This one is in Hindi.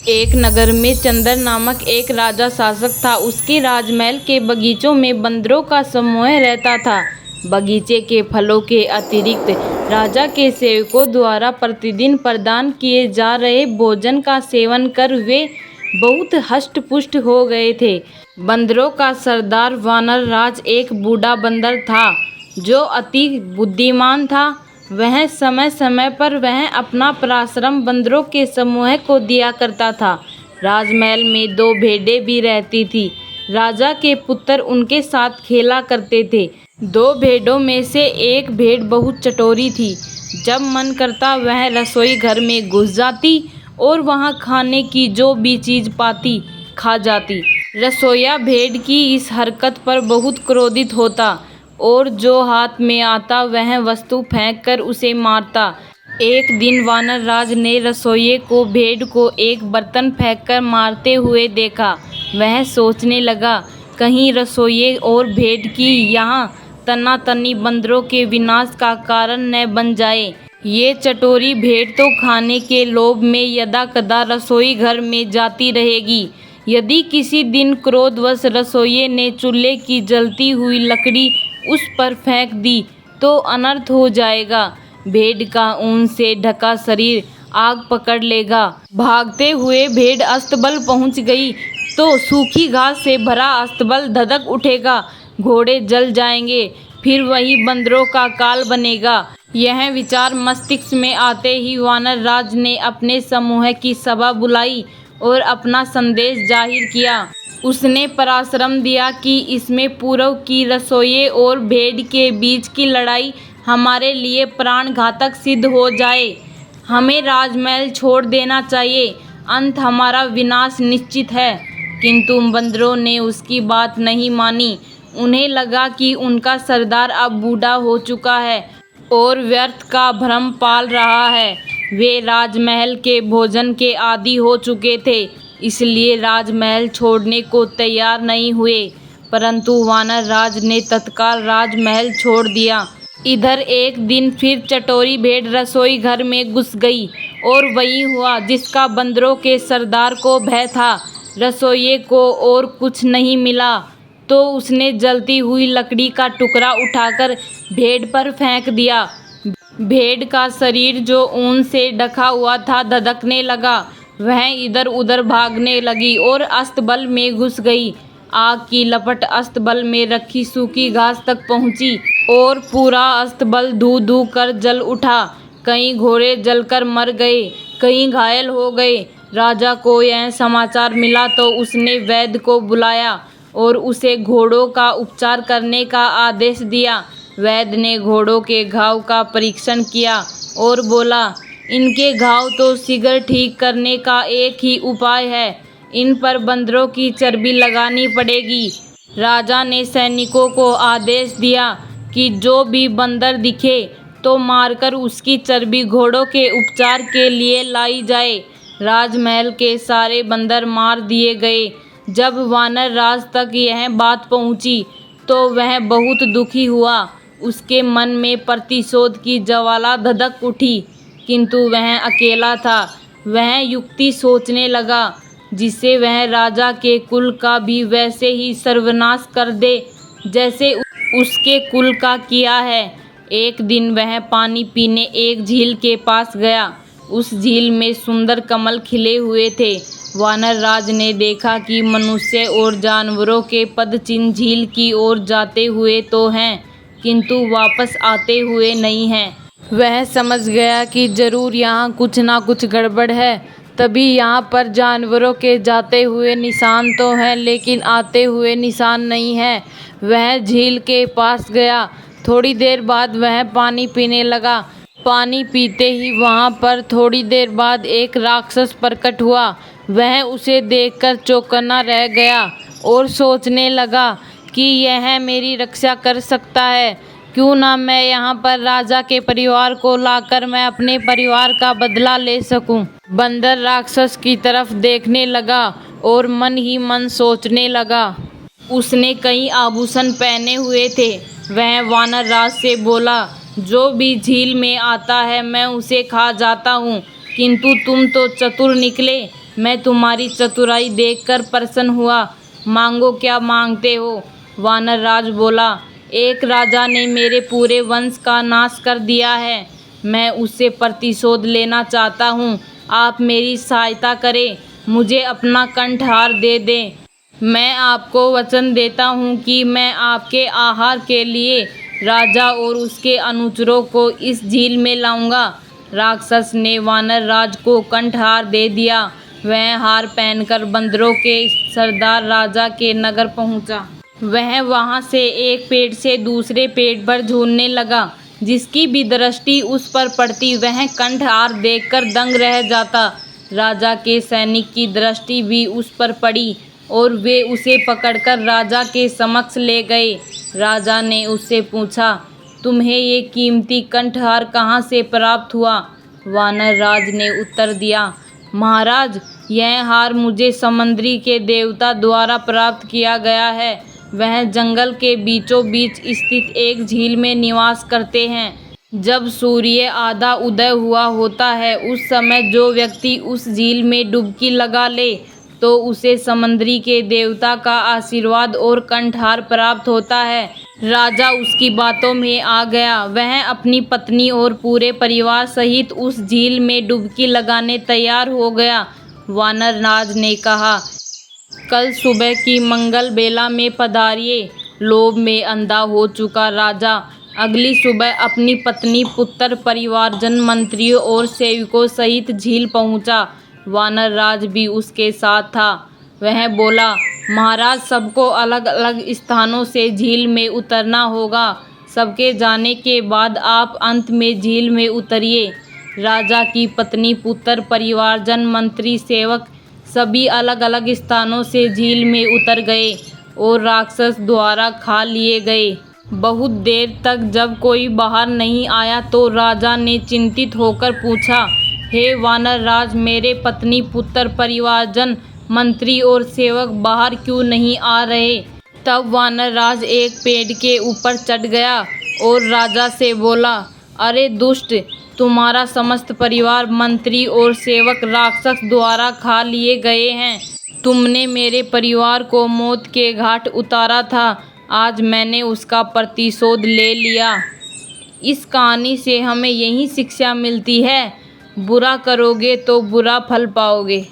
एक नगर में चंद्र नामक एक राजा शासक था। उसके राजमहल के बगीचों में बंदरों का समूह रहता था। बगीचे के फलों के अतिरिक्त राजा के सेवकों द्वारा प्रतिदिन प्रदान किए जा रहे भोजन का सेवन कर वे बहुत हष्ट-पुष्ट हो गए थे। बंदरों का सरदार वानर राज एक बूढ़ा बंदर था जो अति बुद्धिमान था। वह समय समय पर वह अपना पराश्रम बंदरों के समूह को दिया करता था। राजमहल में 2 भेड़ें भी रहती थी। राजा के पुत्र उनके साथ खेला करते थे। 2 भेड़ों में से एक भेड़ बहुत चटोरी थी। जब मन करता वह रसोई घर में घुस जाती और वहां खाने की जो भी चीज पाती खा जाती। रसोइया भेड़ की इस हरकत पर बहुत क्रोधित होता और जो हाथ में आता वह वस्तु फेंक कर उसे मारता। एक दिन वानर राज ने रसोइये को भेड़ को एक बर्तन फेंककर मारते हुए देखा। वह सोचने लगा, कहीं रसोइये और भेड़ की यहाँ तनातनी बंदरों के विनाश का कारण न बन जाए। ये चटोरी भेड़ तो खाने के लोभ में यदाकदा रसोई घर में जाती रहेगी। यदि किसी दिन क्रोधवश रसोइये ने चूल्हे की जलती हुई लकड़ी उस पर फेंक दी तो अनर्थ हो जाएगा। भेड़ का ऊन से ढका शरीर आग पकड़ लेगा। भागते हुए भेड़ अस्तबल पहुंच गई तो सूखी घास से भरा अस्तबल धधक उठेगा। घोड़े जल जाएंगे, फिर वही बंदरों का काल बनेगा। यह विचार मस्तिष्क में आते ही वानर राज ने अपने समूह की सभा बुलाई और अपना संदेश जाहिर किया। उसने पराश्रम दिया कि इसमें पूर्व की रसोइये और भेड़ के बीच की लड़ाई हमारे लिए प्राण घातक सिद्ध हो जाए। हमें राजमहल छोड़ देना चाहिए, अंत हमारा विनाश निश्चित है। किंतु बंदरों ने उसकी बात नहीं मानी। उन्हें लगा कि उनका सरदार अब बूढ़ा हो चुका है और व्यर्थ का भ्रम पाल रहा है। वे राजमहल के भोजन के आदी हो चुके थे, इसलिए राजमहल छोड़ने को तैयार नहीं हुए। परंतु वानर राज ने तत्काल राजमहल छोड़ दिया। इधर एक दिन फिर चटोरी भेड़ रसोई घर में घुस गई और वही हुआ जिसका बंदरों के सरदार को भय था। रसोइये को और कुछ नहीं मिला तो उसने जलती हुई लकड़ी का टुकड़ा उठाकर भेड़ पर फेंक दिया। भेड़ का शरीर जो ऊन से ढका हुआ था धधकने लगा। वह इधर उधर भागने लगी और अस्तबल में घुस गई। आग की लपट अस्तबल में रखी सूखी घास तक पहुंची और पूरा अस्तबल धू धू कर जल उठा। कई घोड़े जलकर मर गए, कई घायल हो गए। राजा को यह समाचार मिला तो उसने वैद्य को बुलाया और उसे घोड़ों का उपचार करने का आदेश दिया। वैद्य ने घोड़ों के घाव का परीक्षण किया और बोला, इनके घाव तो शीघ्र ठीक करने का एक ही उपाय है, इन पर बंदरों की चर्बी लगानी पड़ेगी। राजा ने सैनिकों को आदेश दिया कि जो भी बंदर दिखे तो मारकर उसकी चर्बी घोड़ों के उपचार के लिए लाई जाए। राजमहल के सारे बंदर मार दिए गए। जब वानर राज तक यह बात पहुंची तो वह बहुत दुखी हुआ। उसके मन में प्रतिशोध की ज्वाला धधक उठी, किंतु वह अकेला था। वह युक्ति सोचने लगा जिससे वह राजा के कुल का भी वैसे ही सर्वनाश कर दे जैसे उसके कुल का किया है। एक दिन वह पानी पीने एक झील के पास गया। उस झील में सुंदर कमल खिले हुए थे। वानर राज ने देखा कि मनुष्य और जानवरों के पदचिन्ह झील की ओर जाते हुए तो हैं, किंतु वापस आते हुए नहीं हैं। वह समझ गया कि जरूर यहाँ कुछ ना कुछ गड़बड़ है। तभी यहाँ पर जानवरों के जाते हुए निशान तो हैं, लेकिन आते हुए निशान नहीं है। वह झील के पास गया। थोड़ी देर बाद वह पानी पीने लगा। पानी पीते ही वहाँ पर थोड़ी देर बाद एक राक्षस प्रकट हुआ। वह उसे देखकर चौंकना रह गया और सोचने लगा कि यह मेरी रक्षा कर सकता है। क्यों ना मैं यहाँ पर राजा के परिवार को लाकर मैं अपने परिवार का बदला ले सकूं। बंदर राक्षस की तरफ देखने लगा और मन ही मन सोचने लगा। उसने कई आभूषण पहने हुए थे। वह वानर राज से बोला, जो भी झील में आता है मैं उसे खा जाता हूँ, किंतु तुम तो चतुर निकले। मैं तुम्हारी चतुराई देखकर प्रसन्न हुआ। मांगो, क्या मांगते हो? वानर राज बोला, एक राजा ने मेरे पूरे वंश का नाश कर दिया है। मैं उससे प्रतिशोध लेना चाहता हूँ। आप मेरी सहायता करें, मुझे अपना कंठहार दे दें। मैं आपको वचन देता हूँ कि मैं आपके आहार के लिए राजा और उसके अनुचरों को इस झील में लाऊंगा। राक्षस ने वानर राज को कंठहार दे दिया। वह हार पहनकर बंदरों के सरदार राजा के नगर पहुंचा। वह वहां से एक पेड़ से दूसरे पेड़ पर झूलने लगा। जिसकी भी दृष्टि उस पर पड़ती वह कंठहार देखकर दंग रह जाता। राजा के सैनिक की दृष्टि भी उस पर पड़ी और वे उसे पकड़कर राजा के समक्ष ले गए। राजा ने उससे पूछा, तुम्हें ये कीमती कंठहार कहाँ से प्राप्त हुआ? वानर राज ने उत्तर दिया, महाराज, यह हार मुझे समुद्री के देवता द्वारा प्राप्त किया गया है। वह जंगल के बीचों बीच स्थित एक झील में निवास करते हैं। जब सूर्य आधा उदय हुआ होता है उस समय जो व्यक्ति उस झील में डुबकी लगा ले तो उसे समुद्री के देवता का आशीर्वाद और कंठहार प्राप्त होता है। राजा उसकी बातों में आ गया। वह अपनी पत्नी और पूरे परिवार सहित उस झील में डुबकी लगाने तैयार हो गया। वानर राज ने कहा, कल सुबह की मंगल बेला में पधारिए। लोभ में अंधा हो चुका राजा अगली सुबह अपनी पत्नी, पुत्र, परिवारजन, मंत्रियों और सेवकों सहित झील पहुंचा। वानर राज भी उसके साथ था। वह बोला, महाराज, सबको अलग अलग स्थानों से झील में उतरना होगा। सबके जाने के बाद आप अंत में झील में उतरिए। राजा की पत्नी, पुत्र, परिवारजन, मंत्री, सेवक सभी अलग अलग स्थानों से झील में उतर गए और राक्षस द्वारा खा लिए गए। बहुत देर तक जब कोई बाहर नहीं आया तो राजा ने चिंतित होकर पूछा, हे वानर राज, मेरे पत्नी, पुत्र, परिवारजन, मंत्री और सेवक बाहर क्यों नहीं आ रहे? तब वानर राज एक पेड़ के ऊपर चढ़ गया और राजा से बोला, अरे दुष्ट, तुम्हारा समस्त परिवार, मंत्री और सेवक राक्षस द्वारा खा लिए गए हैं। तुमने मेरे परिवार को मौत के घाट उतारा था। आज मैंने उसका प्रतिशोध ले लिया। इस कहानी से हमें यही शिक्षा मिलती है, बुरा करोगे तो बुरा फल पाओगे।